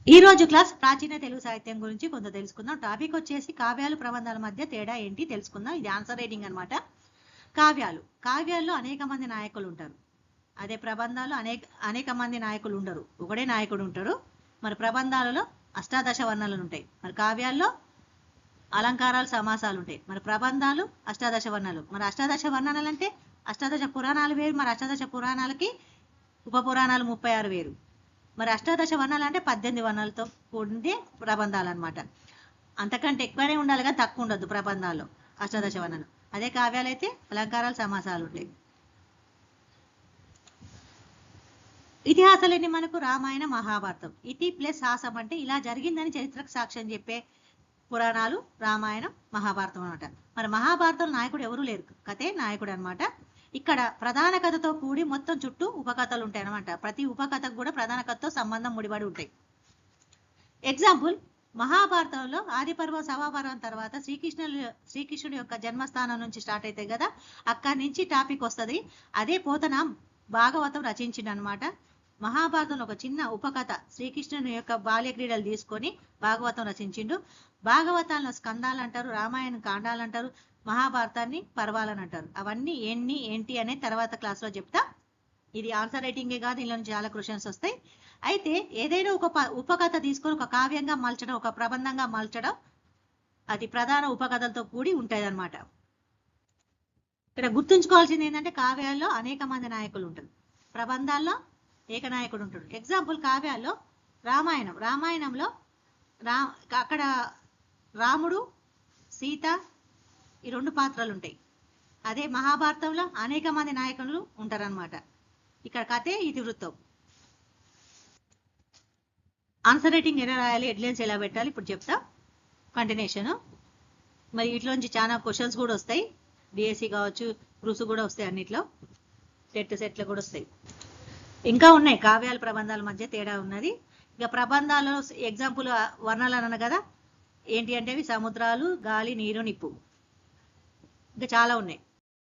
ఈ రోజు క్లాస్ ప్రాచీన తెలుగు సాహిత్యం గురించి కొంత తెలుసుకుందాం. టాపిక్ వచ్చేసి కావ్యాలు ప్రబంధాల మధ్య తేడా ఏంటి తెలుసుకుందాం. ఇది ఆన్సర్ రైటింగ్ అనమాట. కావ్యాల్లో అనేక మంది నాయకులు ఉంటారు. అదే ప్రబంధాలు అనేక మంది నాయకులు ఉండరు, ఒకడే నాయకుడు ఉంటాడు. మరి ప్రబంధాలలో అష్టాదశ వర్ణాలు ఉంటాయి. మరి కావ్యాల్లో అలంకారాలు సమాసాలు ఉంటాయి. మరి ప్రబంధాలు అష్టాదశ వర్ణాలు. మరి అష్టాదశ వర్ణాలు అంటే అష్టాదశ పురాణాలు వేరు. మరి అష్టాదశ పురాణాలకి ఉప పురాణాలు 36 వేరు. మరి అష్టాదశ వర్ణాలు అంటే 18 వర్ణాలతో కూడిందే ప్రబంధాలు అనమాట. అంతకంటే ఎక్కువనే ఉండాలి కానీ తక్కువ ఉండదు ప్రబంధాల్లో అష్టాదశ వర్ణాలు. అదే కావ్యాలు అయితే అలంకారాలు సమాసాలు ఉంటాయి. ఇతిహాసాలన్నీ మనకు రామాయణ మహాభారతం. ఇతి ప్లస్ హాసం అంటే ఇలా జరిగిందని చరిత్రకు సాక్ష్యం చెప్పే పురాణాలు రామాయణం మహాభారతం అనమాట. మరి మహాభారతం నాయకుడు ఎవరు లేరు, కథే నాయకుడు అనమాట. ఇక్కడ ప్రధాన కథతో కూడి మొత్తం చుట్టూ ఉపకథలు ఉంటాయి అనమాట. ప్రతి ఉపకథకు కూడా ప్రధాన కథతో సంబంధం ముడిపడి ఉంటాయి. ఎగ్జాంపుల్, మహాభారతంలో ఆదిపర్వం సభాపర్వం తర్వాత శ్రీకృష్ణుడి యొక్క జన్మస్థానం నుంచి స్టార్ట్ అవుతాయి కదా, అక్కడి నుంచి టాపిక్ వస్తుంది. అదే పోతన భాగవతం రచించిండు అనమాట. మహాభారతంలో ఒక చిన్న ఉపకథ శ్రీకృష్ణుని యొక్క బాల్య క్రీడలు తీసుకొని భాగవతం రచించిండు. భాగవతాలను స్కందాలు అంటారు, రామాయణ కాండాలు అంటారు, మహాభారతాన్ని పర్వాలని అంటారు. అవన్నీ ఏంటి అనే తర్వాత క్లాస్లో చెప్తా. ఇది ఆన్సర్ రైటింగే కాదు, ఇందులో చాలా క్వశ్చన్స్ వస్తాయి. అయితే ఏదైనా ఒక ఉపకథ తీసుకొని ఒక కావ్యంగా మలచడం, ఒక ప్రబంధంగా మలచడం, అది ప్రధాన ఉపకథలతో కూడి ఉంటుంది అనమాట. ఇక్కడ గుర్తుంచుకోవాల్సింది ఏంటంటే కావ్యాల్లో అనేక మంది నాయకులు ఉంటారు, ప్రబంధాల్లో ఏకనాయకుడు ఉంటాడు. ఎగ్జాంపుల్, కావ్యాల్లో రామాయణంలో అక్కడ రాముడు సీత ఈ 2 పాత్రలు ఉంటాయి. అదే మహాభారతంలో అనేక మంది నాయకులు ఉంటారనమాట. ఇక్కడ కథే ఇతివృత్తం. ఆన్సర్ రైటింగ్ ఎలా రాయాలి, హెడ్లైన్స్ ఎలా పెట్టాలి ఇప్పుడు చెప్తా. కంటిన్యూషన్. మరి వీటిలోంచి చాలా క్వశ్చన్స్ కూడా వస్తాయి. డిఎస్సి కావచ్చు, గ్రూప్స్ కూడా వస్తాయి, అన్నిట్లో సెట్లు కూడా వస్తాయి. ఇంకా ఉన్నాయి కావ్యాల ప్రబంధాల మధ్య తేడా ఉన్నది. ఇక ప్రబంధాలలో ఎగ్జాంపుల్ వర్ణాలు అన్నాను కదా, ఏంటి అంటే అవి సముద్రాలు, గాలి, నీరు, నిప్పు, ఇంకా చాలా ఉన్నాయి.